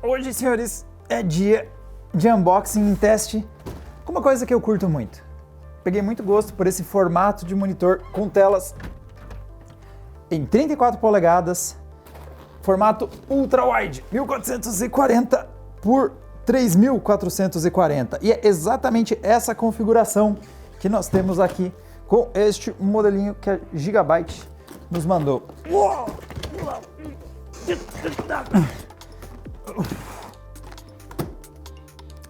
Hoje, senhores, é dia de unboxing e teste com uma coisa que eu curto muito. Peguei muito gosto por esse formato de monitor com telas em 34 polegadas, formato ultra-wide, 1440 por 3440. E é exatamente essa configuração que nós temos aqui com este modelinho que a Gigabyte nos mandou.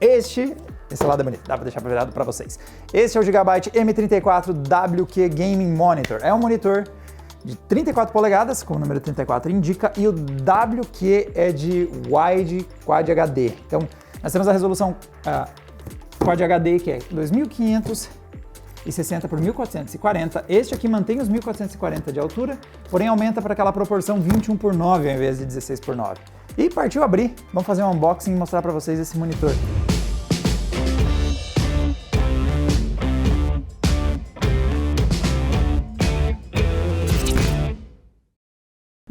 Esse lado é bonito, dá para deixar virado para vocês. Este é o Gigabyte M34 WQ Gaming Monitor. É um monitor de 34 polegadas, como o número 34 indica, e o WQ é de Wide Quad HD. Então, nós temos a resolução Quad HD, que é 2560 por 1440. Este aqui mantém os 1440 de altura, porém aumenta para aquela proporção 21:9 ao invés de 16:9. E partiu abrir. Vamos fazer um unboxing e mostrar para vocês esse monitor.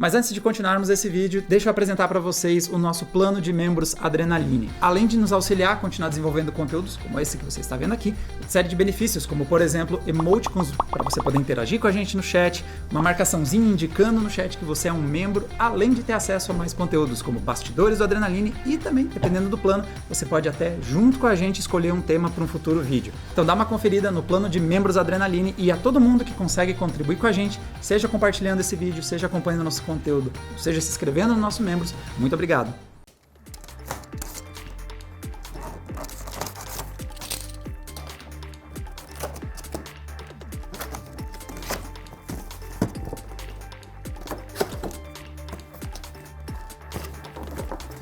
Mas antes de continuarmos esse vídeo, deixa eu apresentar para vocês o nosso plano de membros Adrenaline. Além de nos auxiliar a continuar desenvolvendo conteúdos como esse que você está vendo aqui, série de benefícios, como por exemplo, emoticons para você poder interagir com a gente no chat, uma marcaçãozinha indicando no chat que você é um membro, além de ter acesso a mais conteúdos como bastidores do Adrenaline e também, dependendo do plano, você pode até, junto com a gente, escolher um tema para um futuro vídeo. Então dá uma conferida no plano de membros Adrenaline e a todo mundo que consegue contribuir com a gente, seja compartilhando esse vídeo, seja acompanhando nosso conteúdo, seja se inscrevendo nos nossos membros. Muito obrigado!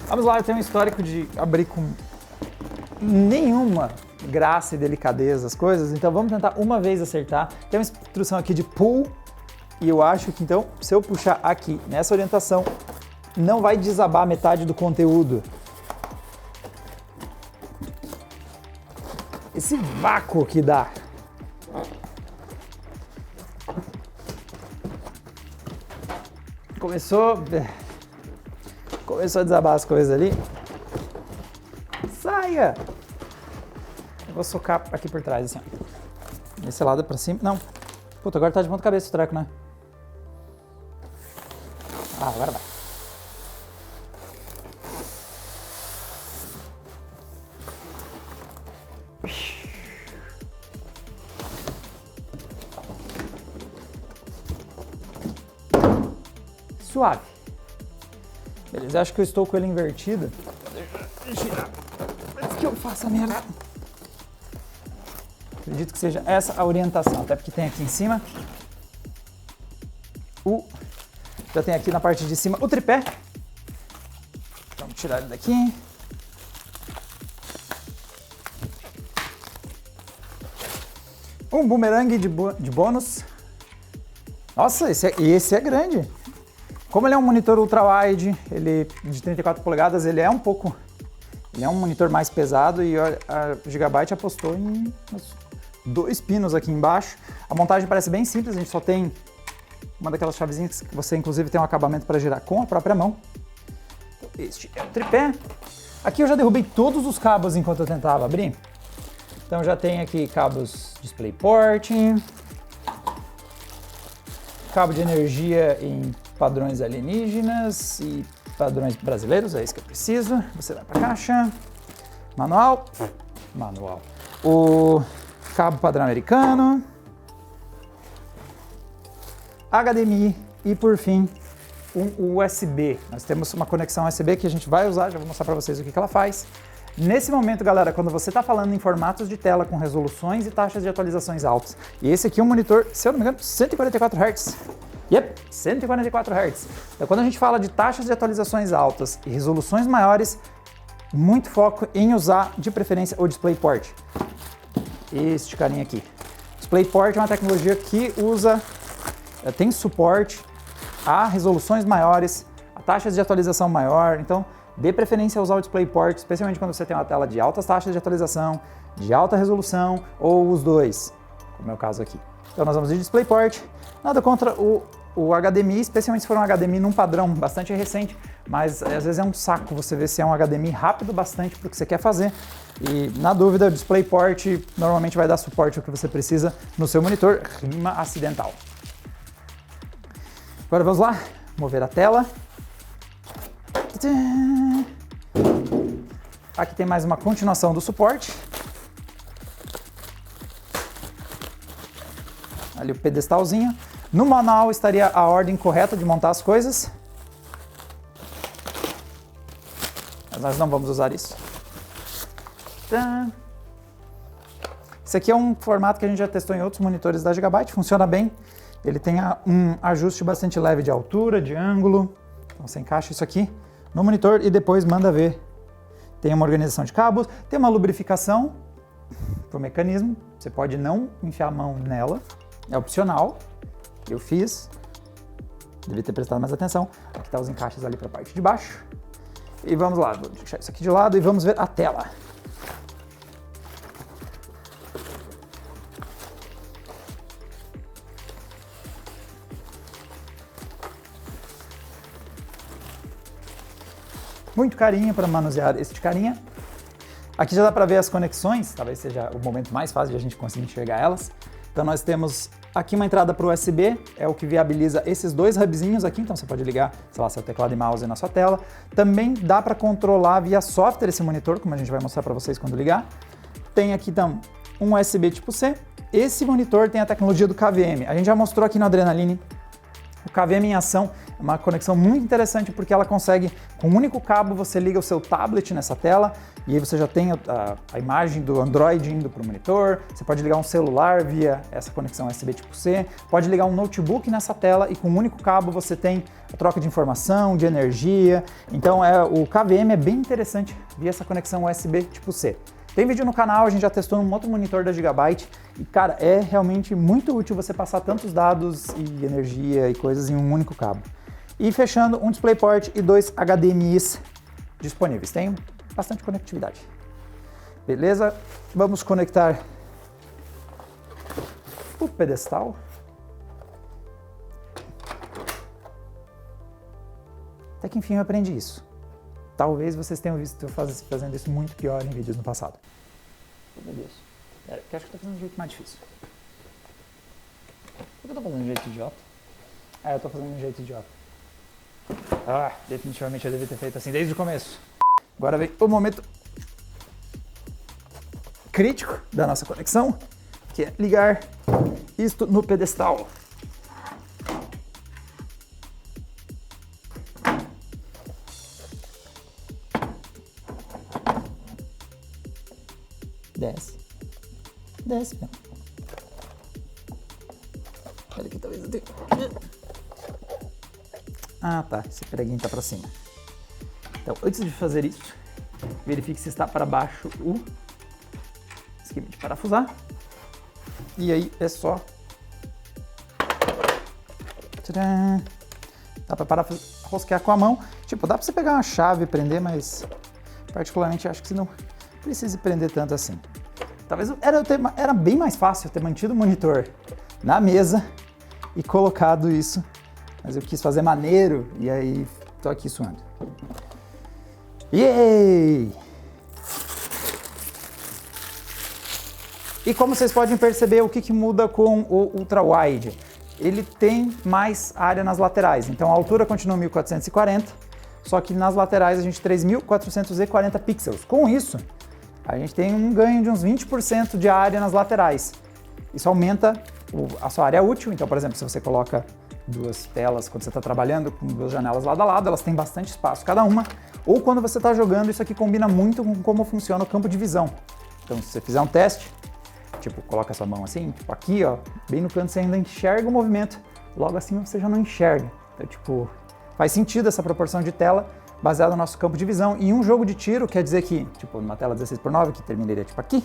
Vamos lá, eu tenho um histórico de abrir com nenhuma graça e delicadeza as coisas, então vamos tentar uma vez acertar. Tem uma instrução aqui de pull. E eu acho que então, se eu puxar aqui nessa orientação, não vai desabar metade do conteúdo. Esse vácuo que dá. Começou a desabar as coisas ali. Saia! Eu vou socar aqui por trás, assim, ó. Desse lado pra cima. Não. Puta, agora tá de ponta cabeça o treco, né? Ah, agora vai. Suave. Beleza, acho que eu estou com ele invertido. Deixa eu tirar. Antes que eu faça merda. Acredito que seja essa a orientação, até porque tem aqui em cima já tem aqui na parte de cima o tripé. Vamos tirar ele daqui. Um bumerangue de bônus. Nossa, esse é grande. Como ele é um monitor ultra-wide, ele de 34 polegadas, ele é um monitor mais pesado e a Gigabyte apostou em 2 pinos aqui embaixo. A montagem parece bem simples, a gente só tem uma daquelas chavezinhas que você inclusive tem um acabamento para girar com a própria mão. Então, este é o tripé. Aqui eu já derrubei todos os cabos enquanto eu tentava abrir. Então já tem aqui cabos DisplayPort, cabo de energia em padrões alienígenas e padrões brasileiros, é isso que eu preciso. Você vai para a caixa. Manual. O cabo padrão americano, HDMI e, por fim, um USB. Nós temos uma conexão USB que a gente vai usar, já vou mostrar para vocês o que ela faz. Nesse momento, galera, quando você está falando em formatos de tela com resoluções e taxas de atualizações altas, e esse aqui é um monitor, se eu não me engano, 144 Hz. Yep, 144 Hz. Então, quando a gente fala de taxas de atualizações altas e resoluções maiores, muito foco em usar, de preferência, o DisplayPort. Este carinha aqui. DisplayPort é uma tecnologia que tem suporte a resoluções maiores, a taxas de atualização maior, então dê preferência a usar o DisplayPort, especialmente quando você tem uma tela de altas taxas de atualização, de alta resolução ou os dois, como é o caso aqui. Então nós vamos de DisplayPort, nada contra o HDMI, especialmente se for um HDMI num padrão bastante recente, mas às vezes é um saco você ver se é um HDMI rápido bastante para o que você quer fazer. E na dúvida, o DisplayPort normalmente vai dar suporte ao que você precisa no seu monitor, rima acidental. Agora vamos lá, mover a tela. Aqui tem mais uma continuação do suporte. Ali o pedestalzinho. No manual estaria a ordem correta de montar as coisas. Mas nós não vamos usar isso. Esse aqui é um formato que a gente já testou em outros monitores da Gigabyte, funciona bem. Ele tem um ajuste bastante leve de altura, de ângulo. Então você encaixa isso aqui no monitor e depois manda ver. Tem uma organização de cabos, tem uma lubrificação para o mecanismo. Você pode não enfiar a mão nela, é opcional. Eu fiz, devia ter prestado mais atenção. Aqui estão os encaixes ali para a parte de baixo. E vamos lá, vou deixar isso aqui de lado e vamos ver a tela. Muito carinho para manusear este carinha. Aqui já dá para ver as conexões, talvez seja o momento mais fácil de a gente conseguir enxergar elas. Então nós temos aqui uma entrada para o USB, é o que viabiliza esses dois hubzinhos aqui, então você pode ligar, sei lá, seu teclado e mouse na sua tela. Também dá para controlar via software esse monitor, como a gente vai mostrar para vocês quando ligar. Tem aqui então um USB tipo C. Esse monitor tem a tecnologia do KVM. A gente já mostrou aqui no Adrenaline. O KVM em ação é uma conexão muito interessante porque ela consegue, com um único cabo, você liga o seu tablet nessa tela e aí você já tem a imagem do Android indo para o monitor. Você pode ligar um celular via essa conexão USB tipo C, pode ligar um notebook nessa tela e com um único cabo você tem a troca de informação, de energia. Então o KVM é bem interessante via essa conexão USB tipo C. Tem vídeo no canal, a gente já testou num outro monitor da Gigabyte e, cara, é realmente muito útil você passar tantos dados e energia e coisas em um único cabo. E fechando, um DisplayPort e dois HDMIs disponíveis. Tem bastante conectividade. Beleza? Vamos conectar o pedestal. Até que enfim eu aprendi isso. Talvez vocês tenham visto eu fazendo isso muito pior em vídeos no passado. Meu Deus. Pera, que eu acho que eu tô fazendo de um jeito mais difícil. Por que eu tô fazendo de um jeito idiota? Ah, eu tô fazendo de um jeito idiota. Ah, definitivamente eu devia ter feito assim desde o começo. Agora vem o momento crítico da nossa conexão, que é ligar isto no pedestal. Desce. Desce, meu. Olha aqui, talvez eu tenha... Ah, tá. Esse preguinho tá pra cima. Então, antes de fazer isso, verifique se está para baixo o esquema de parafusar. E aí é só... Tcharam! Dá pra parafusar com a mão. Tipo, dá pra você pegar uma chave e prender, mas particularmente acho que você não precisa prender tanto assim. Talvez era bem mais fácil ter mantido o monitor na mesa e colocado isso, mas eu quis fazer maneiro e aí tô aqui suando. Yay! E como vocês podem perceber, o que muda com o Ultra Wide? Ele tem mais área nas laterais, então a altura continua 1440, só que nas laterais a gente tem 3.440 pixels. Com isso, a gente tem um ganho de uns 20% de área nas laterais. Isso aumenta a sua área útil. Então, por exemplo, se você coloca duas telas quando você está trabalhando com duas janelas lado a lado, elas têm bastante espaço cada uma. Ou quando você está jogando, isso aqui combina muito com como funciona o campo de visão. Então, se você fizer um teste, tipo, coloca a sua mão assim, tipo aqui, ó, bem no canto você ainda enxerga o movimento, logo assim você já não enxerga. Então, tipo, faz sentido essa proporção de tela baseado no nosso campo de visão. E um jogo de tiro quer dizer que, tipo, numa tela 16:9, que terminaria tipo aqui,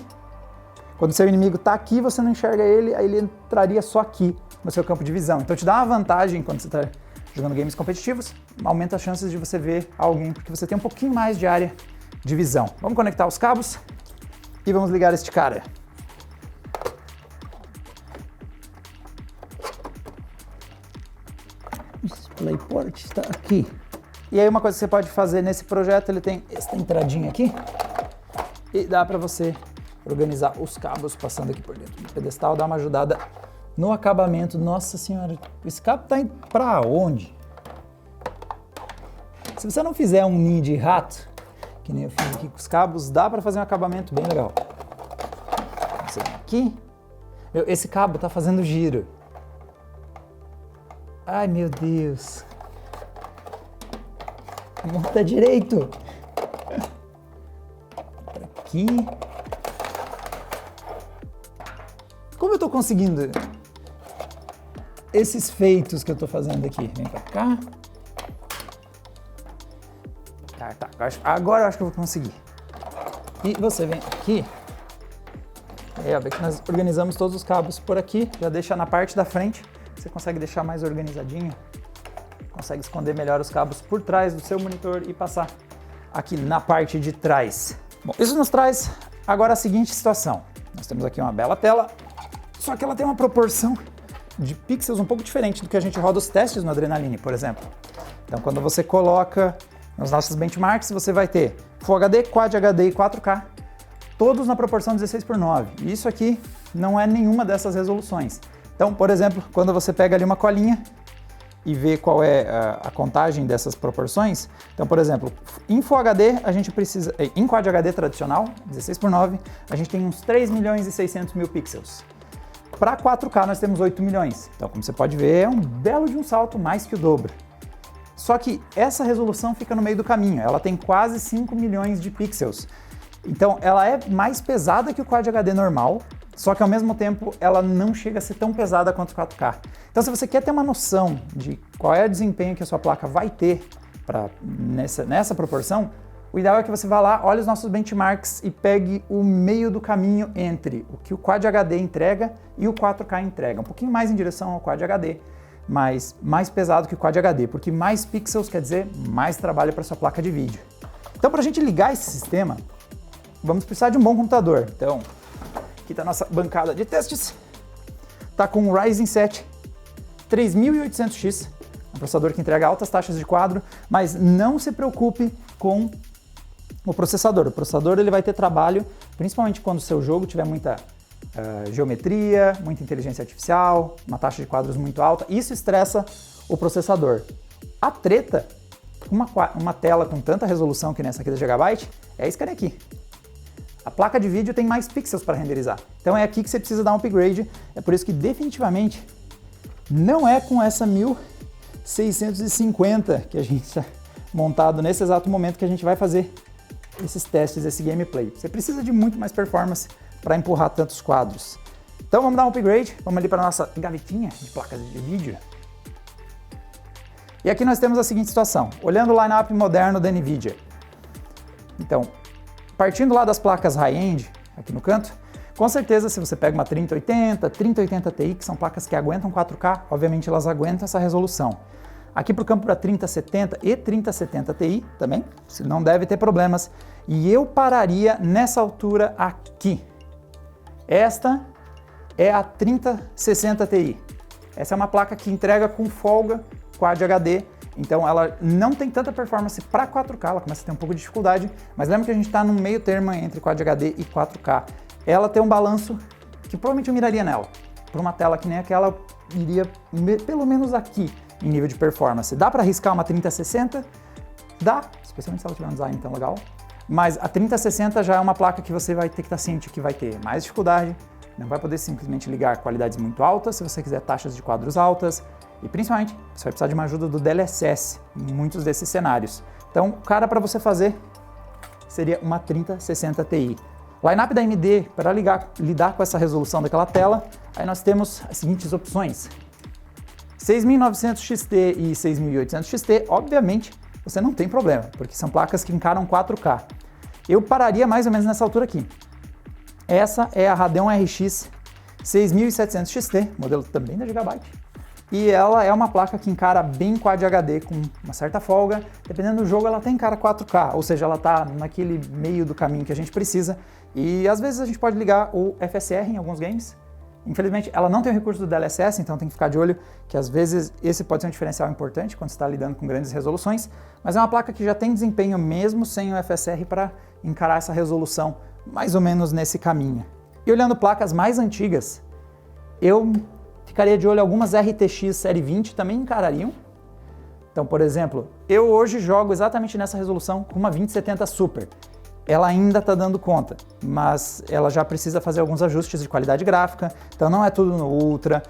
quando seu inimigo está aqui, você não enxerga ele, aí ele entraria só aqui no seu campo de visão. Então te dá uma vantagem quando você está jogando games competitivos, aumenta as chances de você ver alguém, porque você tem um pouquinho mais de área de visão. Vamos conectar os cabos e vamos ligar este cara. O DisplayPort está aqui. E aí uma coisa que você pode fazer nesse projeto, ele tem essa entradinha aqui, e dá para você organizar os cabos passando aqui por dentro do pedestal, dá uma ajudada no acabamento. Nossa senhora, esse cabo tá indo pra onde? Se você não fizer um ninho de rato, que nem eu fiz aqui com os cabos, dá para fazer um acabamento bem legal. Você vem aqui. Meu, esse cabo tá fazendo giro. Ai, meu Deus. Monta direito. Aqui. Como eu tô conseguindo esses feitos que eu tô fazendo aqui? Vem pra cá. Tá. Agora eu acho que eu vou conseguir. E você vem aqui. Aí, ó, vê que nós organizamos todos os cabos por aqui. Já deixa na parte da frente. Você consegue deixar mais organizadinho. Consegue esconder melhor os cabos por trás do seu monitor e passar aqui na parte de trás. Bom, isso nos traz agora a seguinte situação. Nós temos aqui uma bela tela, só que ela tem uma proporção de pixels um pouco diferente do que a gente roda os testes no Adrenaline, por exemplo. Então, quando você coloca nos nossos benchmarks, você vai ter Full HD, Quad HD e 4K, todos na proporção 16:9. E isso aqui não é nenhuma dessas resoluções. Então, por exemplo, quando você pega ali uma colinha e vê qual é a contagem dessas proporções, então, por exemplo, em Full HD a gente precisa, em Quad HD tradicional, 16:9, a gente tem uns 3.600.000 pixels. Para 4K nós temos 8 milhões. Então, como você pode ver, é um belo de um salto, mais que o dobro. Só que essa resolução fica no meio do caminho, ela tem quase 5 milhões de pixels. Então ela é mais pesada que o Quad HD normal, só que ao mesmo tempo ela não chega a ser tão pesada quanto o 4K. Então se você quer ter uma noção de qual é o desempenho que a sua placa vai ter nessa proporção, o ideal é que você vá lá, olhe os nossos benchmarks e pegue o meio do caminho entre o que o Quad HD entrega e o 4K entrega. Um pouquinho mais em direção ao Quad HD, mas mais pesado que o Quad HD, porque mais pixels quer dizer mais trabalho para sua placa de vídeo. Então, para a gente ligar esse sistema, vamos precisar de um bom computador. Então, aqui está a nossa bancada de testes. Está com o Ryzen 7 3800X, um processador que entrega altas taxas de quadro, mas não se preocupe com o processador. O processador ele vai ter trabalho, principalmente quando o seu jogo tiver muita geometria, muita inteligência artificial, uma taxa de quadros muito alta. Isso estressa o processador. A treta, uma tela com tanta resolução que nessa aqui da Gigabyte, é esse cara aqui. A placa de vídeo tem mais pixels para renderizar. Então é aqui que você precisa dar um upgrade. É por isso que definitivamente não é com essa 1650 que a gente está montado nesse exato momento que a gente vai fazer esses testes, esse gameplay. Você precisa de muito mais performance para empurrar tantos quadros. Então vamos dar um upgrade, vamos ali para a nossa gavetinha de placas de vídeo. E aqui nós temos a seguinte situação, olhando o line-up moderno da NVIDIA. Então, partindo lá das placas high-end, aqui no canto, com certeza se você pega uma 3080, 3080 Ti, que são placas que aguentam 4K, obviamente elas aguentam essa resolução. Aqui para o campo para 3070 e 3070 Ti também, você não deve ter problemas. E eu pararia nessa altura aqui. Esta é a 3060 Ti. Essa é uma placa que entrega com folga Quad HD, então ela não tem tanta performance para 4K, ela começa a ter um pouco de dificuldade, mas lembra que a gente está no meio termo entre Quad HD e 4K. Ela tem um balanço que provavelmente eu miraria nela. Para uma tela que nem aquela, eu iria pelo menos aqui em nível de performance. Dá para arriscar uma 3060? Dá, especialmente se ela tiver um design tão legal. Mas a 3060 já é uma placa que você vai ter que estar ciente que vai ter mais dificuldade, não vai poder simplesmente ligar qualidades muito altas se você quiser taxas de quadros altas, e principalmente você vai precisar de uma ajuda do DLSS em muitos desses cenários. Então, o cara para você fazer seria uma 3060 Ti. Line-up da AMD para lidar com essa resolução daquela tela, aí nós temos as seguintes opções. 6900 XT e 6800 XT, obviamente, você não tem problema, porque são placas que encaram 4K. Eu pararia mais ou menos nessa altura aqui. Essa é a Radeon RX 6700 XT, modelo também da Gigabyte. E ela é uma placa que encara bem Quad HD com uma certa folga. Dependendo do jogo, ela até encara 4K, ou seja, ela está naquele meio do caminho que a gente precisa. E às vezes a gente pode ligar o FSR em alguns games Infelizmente, ela não tem o recurso do DLSS, então tem que ficar de olho que às vezes esse pode ser um diferencial importante quando você está lidando com grandes resoluções, mas é uma placa que já tem desempenho mesmo sem o FSR para encarar essa resolução mais ou menos nesse caminho. E olhando placas mais antigas, eu ficaria de olho algumas RTX Série 20 também encarariam. Então, por exemplo, eu hoje jogo exatamente nessa resolução com uma 2070 Super. Ela ainda está dando conta, mas ela já precisa fazer alguns ajustes de qualidade gráfica, então não é tudo no Ultra,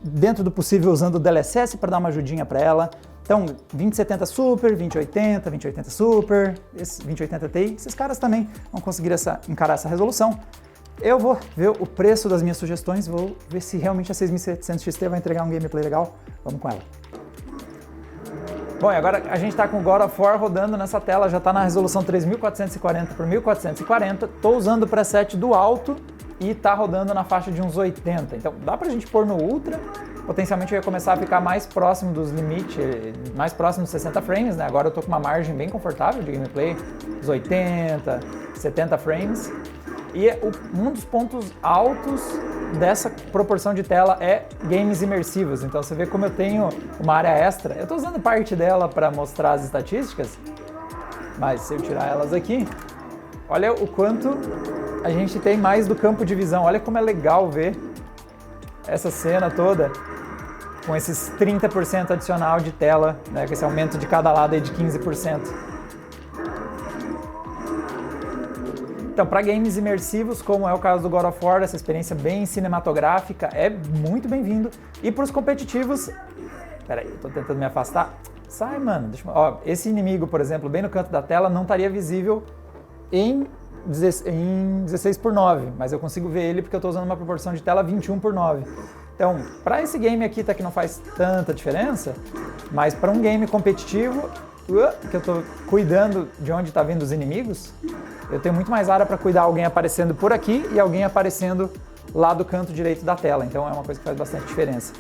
dentro do possível usando o DLSS para dar uma ajudinha para ela. Então, 2070 Super, 2080, 2080 Super, 2080 Ti, esses caras também vão conseguir encarar essa resolução. Eu vou ver o preço das minhas sugestões, vou ver se realmente a 6700 XT vai entregar um gameplay legal. Vamos com ela. Bom, e agora a gente está com o God of War rodando nessa tela, já está na resolução 3440 por 1440, estou usando o preset do alto e está rodando na faixa de uns 80, então dá pra gente pôr no Ultra, potencialmente eu ia começar a ficar mais próximo dos limites, mais próximo dos 60 frames, né? Agora eu tô com uma margem bem confortável de gameplay, uns 80, 70 frames. E um dos pontos altos dessa proporção de tela é games imersivos. Então você vê como eu tenho uma área extra. Eu estou usando parte dela para mostrar as estatísticas, mas se eu tirar elas aqui, olha o quanto a gente tem mais do campo de visão. Olha como é legal ver essa cena toda com esses 30% adicional de tela, né, com esse aumento de cada lado aí de 15%. Então, para games imersivos, como é o caso do God of War, essa experiência bem cinematográfica é muito bem-vindo. E para os competitivos... Peraí, eu tô tentando me afastar. Sai, mano. Ó, esse inimigo, por exemplo, bem no canto da tela, não estaria visível em 16:9, mas eu consigo ver ele porque eu estou usando uma proporção de tela 21:9. Então, para esse game aqui, tá que não faz tanta diferença, mas para um game competitivo, que eu estou cuidando de onde está vindo os inimigos, eu tenho muito mais área para cuidar alguém aparecendo por aqui e alguém aparecendo lá do canto direito da tela, então é uma coisa que faz bastante diferença.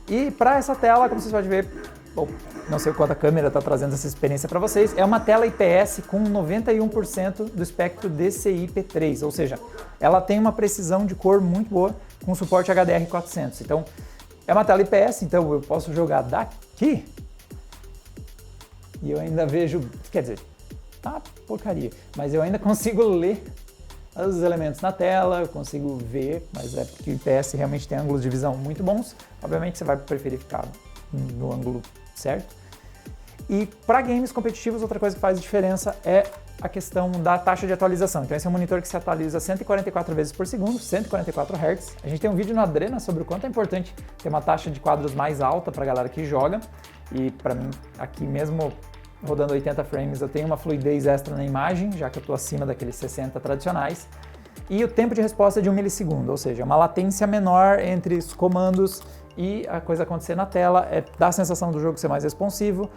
E para essa tela, como vocês podem ver, bom, não sei o quanto a câmera está trazendo essa experiência para vocês, é uma tela IPS com 91% do espectro DCI-P3, ou seja, ela tem uma precisão de cor muito boa com suporte HDR400. Então, é uma tela IPS, então eu posso jogar daqui e eu ainda vejo, quer dizer, tá porcaria, mas eu ainda consigo ler os elementos na tela, eu consigo ver, mas é porque o IPS realmente tem ângulos de visão muito bons. Obviamente você vai preferir ficar no ângulo certo. E para games competitivos, outra coisa que faz diferença é a questão da taxa de atualização. Então esse é um monitor que se atualiza 144 vezes por segundo, 144 Hz. A gente tem um vídeo no Adrena sobre o quanto é importante ter uma taxa de quadros mais alta para a galera que joga. E para mim, aqui mesmo rodando 80 frames, eu tenho uma fluidez extra na imagem, já que eu estou acima daqueles 60 tradicionais. E o tempo de resposta é de 1 milissegundo, ou seja, uma latência menor entre os comandos e a coisa acontecer na tela, dá a sensação do jogo ser mais responsivo.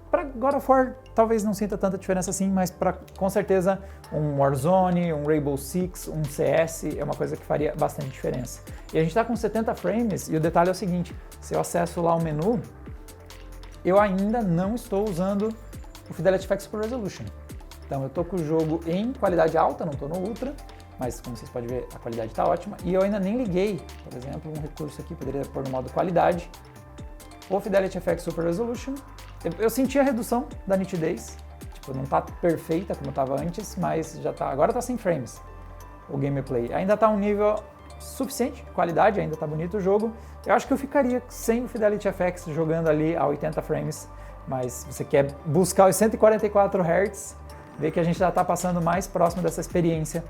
Para God of War, talvez não sinta tanta diferença assim, mas para com certeza um Warzone, um Rainbow Six, um CS é uma coisa que faria bastante diferença. E a gente está com 70 frames e o detalhe é o seguinte, se eu acesso lá o menu, eu ainda não estou usando o Fidelity FX Super Resolution. Então eu estou com o jogo em qualidade alta, não estou no Ultra, mas como vocês podem ver, a qualidade está ótima. E eu ainda nem liguei, por exemplo, um recurso aqui, poderia pôr no modo qualidade, o Fidelity FX Super Resolution. Eu senti a redução da nitidez, tipo, não está perfeita como estava antes, mas já tá, agora está 100 frames o gameplay. Ainda está um nível suficiente de qualidade, ainda está bonito o jogo. Eu acho que eu ficaria sem o Fidelity FX jogando ali a 80 frames, mas se você quer buscar os 144 Hz, vê que a gente já está passando mais próximo dessa experiência,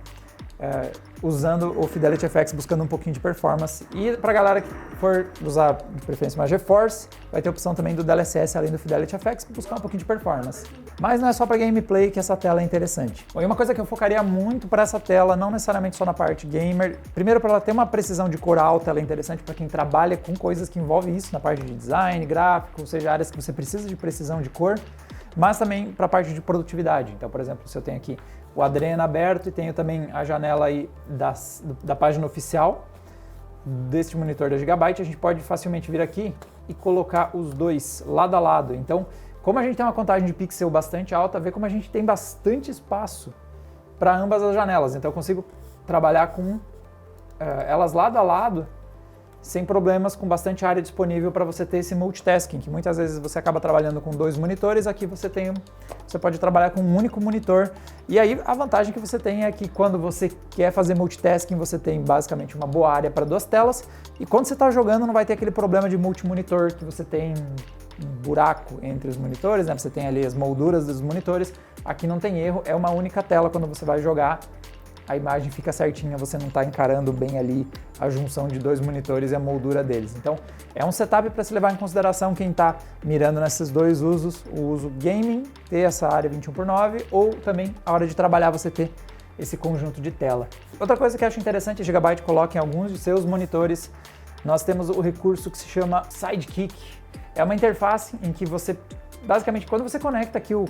usando o Fidelity FX, buscando um pouquinho de performance. E para a galera que for usar de preferência uma GeForce, vai ter a opção também do DLSS além do Fidelity FX para buscar um pouquinho de performance. Mas não é só para gameplay que essa tela é interessante. Bom, e uma coisa que eu focaria muito para essa tela, não necessariamente só na parte gamer, primeiro para ela ter uma precisão de cor alta, ela é interessante para quem trabalha com coisas que envolvem isso, na parte de design, gráfico, ou seja, áreas que você precisa de precisão de cor, mas também para a parte de produtividade. Então, por exemplo, se eu tenho aqui o Adrena aberto e tenho também a janela aí da página oficial deste monitor da Gigabyte, a gente pode facilmente vir aqui e colocar os dois lado a lado. Então, como a gente tem uma contagem de pixel bastante alta, vê como a gente tem bastante espaço para ambas as janelas. Então eu consigo trabalhar com elas lado a lado, sem problemas, com bastante área disponível para você ter esse multitasking, que muitas vezes você acaba trabalhando com 2 monitores, aqui você pode trabalhar com um único monitor. E aí a vantagem que você tem é que quando você quer fazer multitasking, você tem basicamente uma boa área para 2 telas, e quando você está jogando não vai ter aquele problema de multimonitor, que você tem um buraco entre os monitores, né? Você tem ali as molduras dos monitores, aqui não tem erro, é uma única tela quando você vai jogar. A imagem fica certinha, você não está encarando bem ali a junção de 2 monitores e a moldura deles. Então, é um setup para se levar em consideração quem está mirando nesses 2 usos, o uso gaming, ter essa área 21x9, ou também a hora de trabalhar você ter esse conjunto de tela. Outra coisa que eu acho interessante, a Gigabyte coloca em alguns de seus monitores, nós temos o recurso que se chama Sidekick. É uma interface em que você, basicamente, quando você conecta aqui o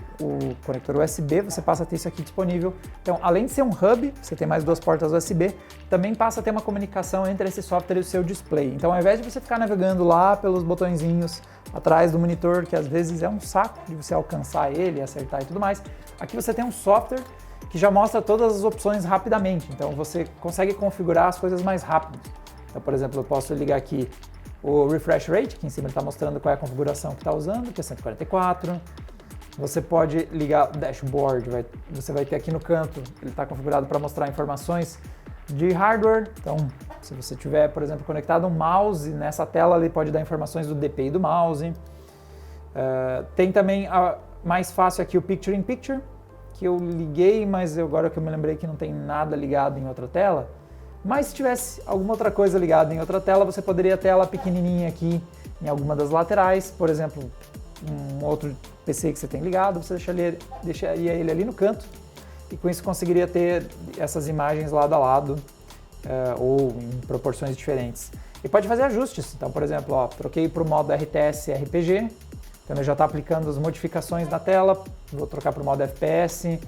conector USB, você passa a ter isso aqui disponível. Então, além de ser um hub, você tem mais 2 portas USB, também passa a ter uma comunicação entre esse software e o seu display. Então, ao invés de você ficar navegando lá pelos botõezinhos atrás do monitor, que às vezes é um saco de você alcançar ele, acertar e tudo mais, aqui você tem um software que já mostra todas as opções rapidamente. Então, você consegue configurar as coisas mais rápido. Então, por exemplo, eu posso ligar aqui o refresh rate, aqui em cima ele está mostrando qual é a configuração que está usando, que é 144. Você pode ligar o dashboard, você vai ter aqui no canto, ele está configurado para mostrar informações de hardware. Então, se você tiver, por exemplo, conectado um mouse nessa tela, ele pode dar informações do DPI do mouse. Tem também mais fácil aqui o Picture in Picture, que eu liguei, mas agora que eu me lembrei que não tem nada ligado em outra tela. Mas se tivesse alguma outra coisa ligada em outra tela, você poderia ter ela pequenininha aqui em alguma das laterais. Por exemplo, um outro PC que você tem ligado, você deixaria ele ali no canto e com isso conseguiria ter essas imagens lado a lado ou em proporções diferentes. E pode fazer ajustes. Então, por exemplo, troquei para o modo RTS RPG, então ele já está aplicando as modificações na tela, vou trocar para o modo FPS.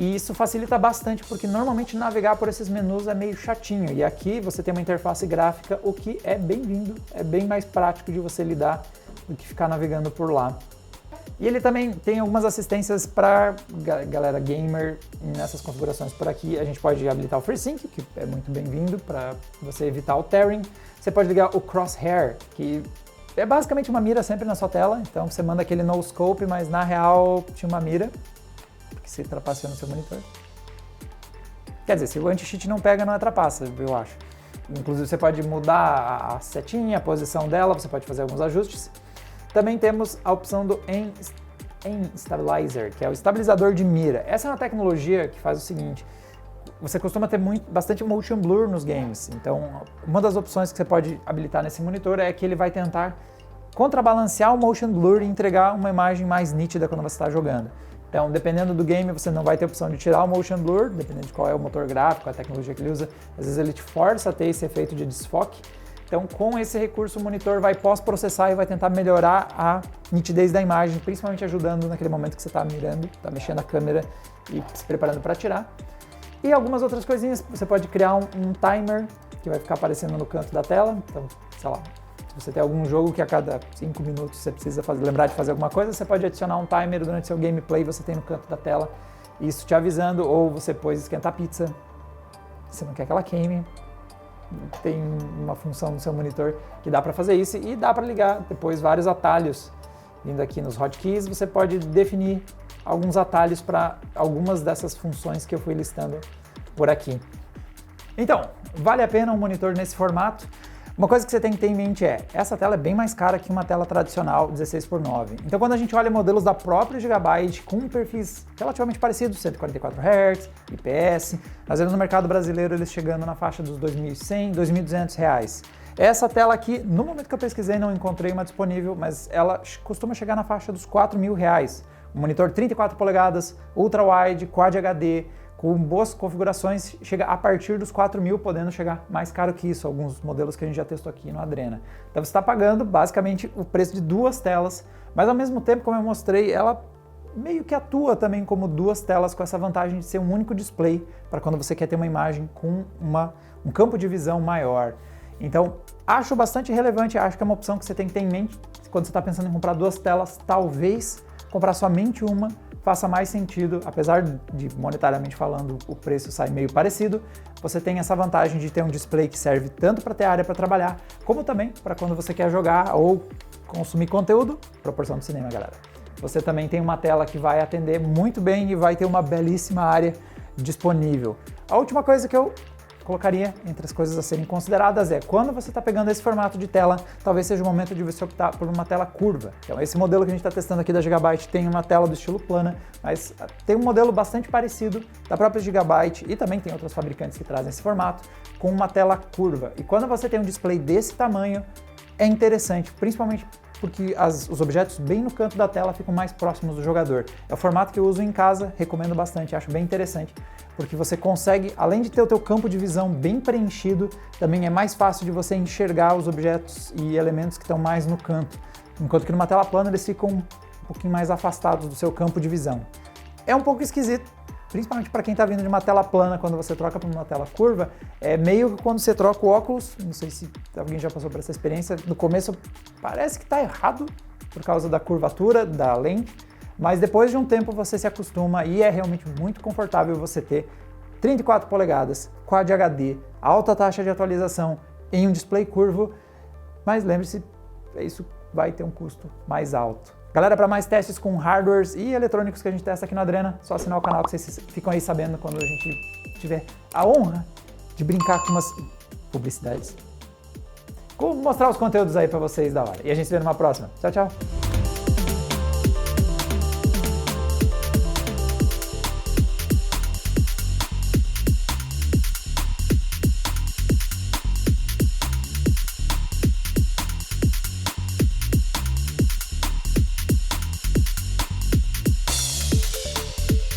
E isso facilita bastante, porque normalmente navegar por esses menus é meio chatinho. E aqui você tem uma interface gráfica, o que é bem-vindo, é bem mais prático de você lidar do que ficar navegando por lá. E ele também tem algumas assistências para galera gamer nessas configurações por aqui. A gente pode habilitar o FreeSync, que é muito bem-vindo para você evitar o tearing. Você pode ligar o Crosshair, que é basicamente uma mira sempre na sua tela. Então você manda aquele no scope, mas na real tinha uma mira que se trapaceou no seu monitor. Quer dizer, se o anti-cheat não pega, não atrapassa, eu acho. Inclusive você pode mudar a setinha, a posição dela, você pode fazer alguns ajustes. Também temos a opção do Aim Stabilizer, que é o estabilizador de mira. Essa é uma tecnologia que faz o seguinte: você costuma ter bastante motion blur nos games. Então, uma das opções que você pode habilitar nesse monitor é que ele vai tentar contrabalancear o motion blur e entregar uma imagem mais nítida quando você está jogando. Então, dependendo do game, você não vai ter opção de tirar o motion blur, dependendo de qual é o motor gráfico, a tecnologia que ele usa. Às vezes ele te força a ter esse efeito de desfoque. Então, com esse recurso, o monitor vai pós-processar e vai tentar melhorar a nitidez da imagem, principalmente ajudando naquele momento que você está mirando, está mexendo a câmera e se preparando para atirar. E algumas outras coisinhas, você pode criar um timer que vai ficar aparecendo no canto da tela. Então, sei lá, se você tem algum jogo que a cada 5 minutos você precisa lembrar de fazer alguma coisa, você pode adicionar um timer durante seu gameplay, você tem no canto da tela, isso te avisando, ou você pôs esquentar pizza, você não quer que ela queime. Tem uma função no seu monitor que dá para fazer isso e dá para ligar depois vários atalhos. Vindo aqui nos hotkeys, você pode definir alguns atalhos para algumas dessas funções que eu fui listando por aqui. Então, vale a pena um monitor nesse formato? Uma coisa que você tem que ter em mente é, essa tela é bem mais cara que uma tela tradicional 16:9. Então quando a gente olha modelos da própria Gigabyte com perfis relativamente parecidos, 144 Hz, IPS, nós vemos no mercado brasileiro eles chegando na faixa dos R$ 2.100, R$ 2.200. Essa tela aqui, no momento que eu pesquisei, não encontrei uma disponível, mas ela costuma chegar na faixa dos R$ 4.000. Um monitor 34 polegadas, ultra-wide, Quad HD, com boas configurações, chega a partir dos 4.000, podendo chegar mais caro que isso, alguns modelos que a gente já testou aqui no Adrena. Então você está pagando basicamente o preço de 2 telas, mas ao mesmo tempo, como eu mostrei, ela meio que atua também como 2 telas, com essa vantagem de ser um único display, para quando você quer ter uma imagem com um campo de visão maior. Então, acho bastante relevante, acho que é uma opção que você tem que ter em mente, quando você está pensando em comprar 2 telas, talvez comprar somente uma faça mais sentido, apesar de monetariamente falando o preço sai meio parecido, você tem essa vantagem de ter um display que serve tanto para ter área para trabalhar, como também para quando você quer jogar ou consumir conteúdo, proporção do cinema, galera. Você também tem uma tela que vai atender muito bem e vai ter uma belíssima área disponível. A última coisa que eu colocaria entre as coisas a serem consideradas é, quando você está pegando esse formato de tela, talvez seja o momento de você optar por uma tela curva. Então esse modelo que a gente está testando aqui da Gigabyte tem uma tela do estilo plana, mas tem um modelo bastante parecido da própria Gigabyte e também tem outros fabricantes que trazem esse formato, com uma tela curva. E quando você tem um display desse tamanho, é interessante, principalmente porque os objetos bem no canto da tela ficam mais próximos do jogador. É o formato que eu uso em casa, recomendo bastante, acho bem interessante, porque você consegue, além de ter o teu campo de visão bem preenchido, também é mais fácil de você enxergar os objetos e elementos que estão mais no canto, enquanto que numa tela plana eles ficam um pouquinho mais afastados do seu campo de visão. É um pouco esquisito, principalmente para quem está vindo de uma tela plana, quando você troca para uma tela curva, é meio que quando você troca o óculos, não sei se alguém já passou por essa experiência, no começo parece que está errado por causa da curvatura da lente, mas depois de um tempo você se acostuma e é realmente muito confortável você ter 34 polegadas, Quad HD, alta taxa de atualização em um display curvo, mas lembre-se, isso vai ter um custo mais alto. Galera, para mais testes com hardwares e eletrônicos que a gente testa aqui no Adrena, só assinar o canal que vocês ficam aí sabendo quando a gente tiver a honra de brincar com umas publicidades. Vou mostrar os conteúdos aí para vocês da hora. E a gente se vê numa próxima. Tchau, tchau!